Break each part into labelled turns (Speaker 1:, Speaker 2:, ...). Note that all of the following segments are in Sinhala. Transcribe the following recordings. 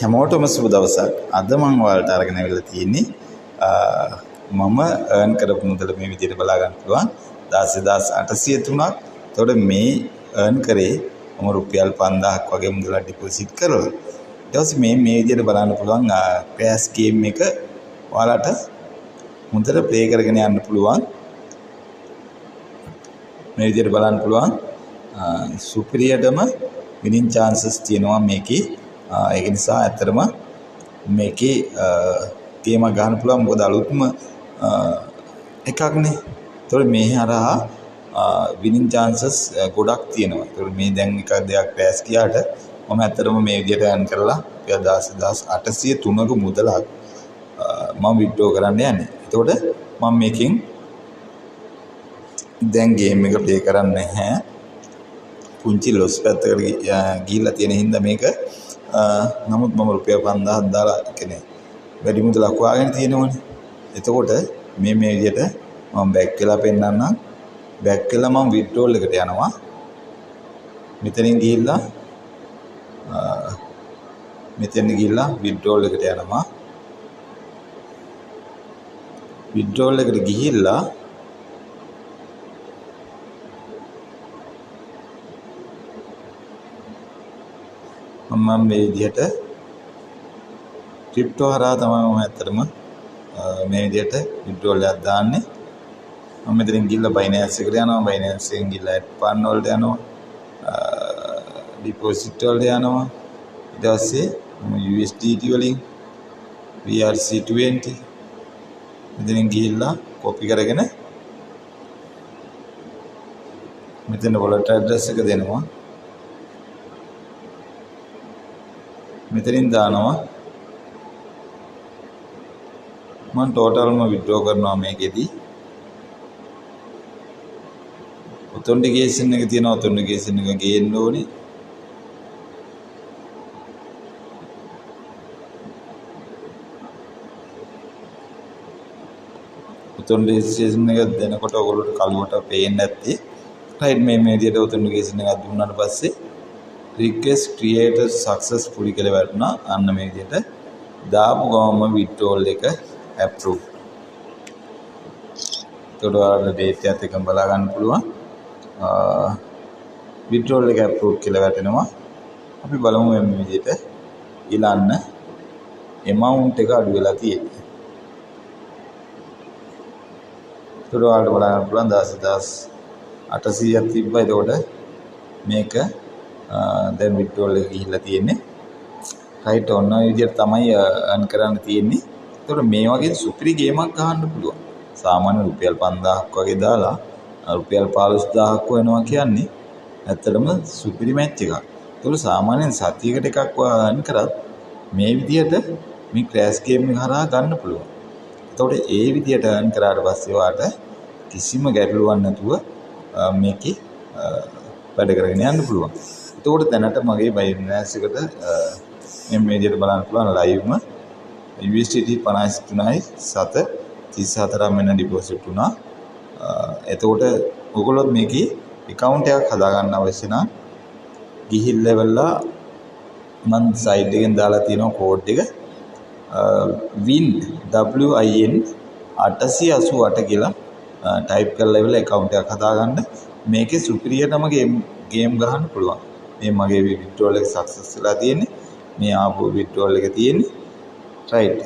Speaker 1: හැමෝටම සුබ දවසක්. අද මම ඔයාලට අරගෙන ආවිල්ලා තියෙන්නේ මම earn කරපු මුදල මේ විදිහට බලා ගන්න පුළුවන් 16803ක්. එතකොට මේ earn කරේ මම රුපියල් 5000ක් වගේ මුදලක් ඩිපොසිට් කරලා. ඊට පස්සේ මේ විදිහට බලන්න පුළුවන් ක්‍රෑෂ් ගේම් එක ඔයාලට මුදල ප්ලේ කරගෙන යන්න පුළුවන්. මේ විදිහට බලන්න පුළුවන් සුපිරියටම විනින් chances තියෙනවා මේකේ. ඒක නිසා ඇත්තටම මේකේ ගේම ගන්න පුළුවන්. මොකද අලුත්ම එකක්නේ. ඒතකොට මේ හරහා විනින් chances ගොඩක් තියෙනවා. ඒතකොට මේ දැන් එක දෙයක් ක්‍රෑෂ් ගියාට මම ඇත්තටම මේ විදිහට earn කරලා 10803ක මුදලක් මම විත්ඩ්‍රෝ කරන්න යන්නේ. එතකොට මම මේකෙන් දැන් ගේම් එක ප්ලේ කරන්නේ නැහැ. පුංචි ලොස් පැත්තකට ගිහිල්ලා තියෙන හින්දා මේක නමුත් මම රුපියල් 5000ක් දාලා කියන්නේ වැඩි මුදලක් වාගෙන තියෙනවනේ. එතකොට මේ විදිහට මම බෑක් වෙලා පෙන්නන්නම්. බෑක් වෙලා මම විත්ඩ්‍රෝල් එකට යනවා. මෙතනින් ගිහිල්ලා විත්ඩ්‍රෝල් එකට යනවා. විත්ඩ්‍රෝල් එකට ගිහිල්ලා මම මේ විදිහට ක්‍රිප්ටෝ හරහා තමයි මම ඇත්තටම මේ විදිහට විත්ඩ්‍රෝල් එකක් දාන්නේ. මම මෙතනින් ගිහලා බයිනෑන්ස් එකට යනවා. බයිනෑන්ස් එකෙන් ගිහලා ඇඩ් ෆන් වලට යනවා. ඩිපොසිට් වලට යනවා. ඊට පස්සේ USDT වලින් VRC20 මෙතනින් ගිහලා කොපි කරගෙන මෙතන වලට ඇඩ්‍රස් එක දෙනවා. මෙතනින් දානවා. මම ටෝටල්ම විත්ඩ්‍රෝ කරනවා මේකෙදි. ඔතෙන්ටිකේෂන් එක තියෙනවා. ඔතෙන්ටිකේෂන් එක ගේන්න ඕනේ. ඔතෙන්ටිකේෂන් එක දෙනකොට ඔයගොල්ලෝට කලුවට පේන්නේ නැත්තේ. රයිට් මේ විදිහට ඔතෙන්ටිකේෂන් එකක් දුන්නාට පස්සේ request created successfully කියලා වැටුණා. අන්න මේ විදිහට දාපු ගමන්ම withdrawal එක approve. ඒකට ඔයාලට date එකත් එක්කම බලා ගන්න පුළුවන්. withdrawal එක approve කියලා වැටෙනවා. අපි බලමු මේ විදිහට ඊළන්න amount එක අඩු වෙලා තියෙන්නේ. ඒකට ඔයාලට බලා ගන්න පුළුවන් 10800ක් තිබ්බා. ඒකට මේක දැන් විත්ඩ්‍රෝල් එක ගිහිල්ලා තියෙන්නේ. රයිට් ඔන්න ඔය විදිහට තමයි earn කරන්න තියෙන්නේ. ඒතකොට මේ වගේ සුපිරි ගේමක් ගහන්න පුළුවන්. සාමාන්‍ය රුපියල් 5000ක් වගේ දාලා රුපියල් 15000ක් වෙනවා කියන්නේ ඇත්තටම සුපිරි මැච් එකක්. ඒතකොට සාමාන්‍යයෙන් සතියකට එකක් earn කරත් මේ විදිහට මේ ක්‍රෑෂ් ගේම් එක හරහා ගන්න පුළුවන්. ඒතකොට ඒ විදිහට earn කරාට පස්සේ ඔයාට කිසිම ගැටලුවක් නැතුව මේකේ වැඩ කරගෙන යන්න පුළුවන්. එතකොට දැනට මගේ බයිනෑන්ස් එකට මේ විදිහට බලන්න පුළුවන් ලයිව්ම USDT 53.734 මෙන්න ඩිපොසිට් වුණා. එතකොට ඔයගොල්ලෝ මේකේ account එකක් හදා ගන්න අවශ්‍ය නම් ගිහිල්ලා වෙලා මම සයිඩ් එකෙන් දාලා තියෙනවා කෝඩ් එක WIN 888 කියලා ටයිප් කරලා ඉවරලා account එකක් හදා ගන්න. මේකේ සුපිරියටම ගේම් ගහන්න පුළුවන්. මේ මගේ විත්ඩ්‍රෝල් එක සක්සස් වෙලා තියෙන්නේ. මේ ආපු විත්ඩ්‍රෝල් එක තියෙන්නේ. රයිට්.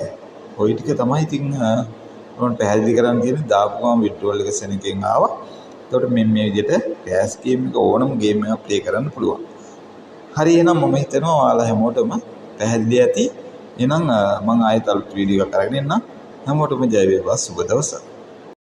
Speaker 1: ඔය ටික තමයි ඉතින් මම පැහැදිලි කරන්න තියෙන්නේ. දාපු ගමන් විත්ඩ්‍රෝල් එක සෙනගෙන් ආවා. එතකොට මේ විදිහට ක්‍රෑෂ් ගේම් එක ඕනම ගේම් එකක් ප්ලේ කරන්න පුළුවන්. හරි එහෙනම් මම හිතනවා ඔයාලා හැමෝටම පැහැදිලි ඇති. එහෙනම් මම ආයෙත් අලුත් වීඩියෝ එකක් අරගෙන එන්නම්. හැමෝටම ජය වේවා. සුබ දවසක්.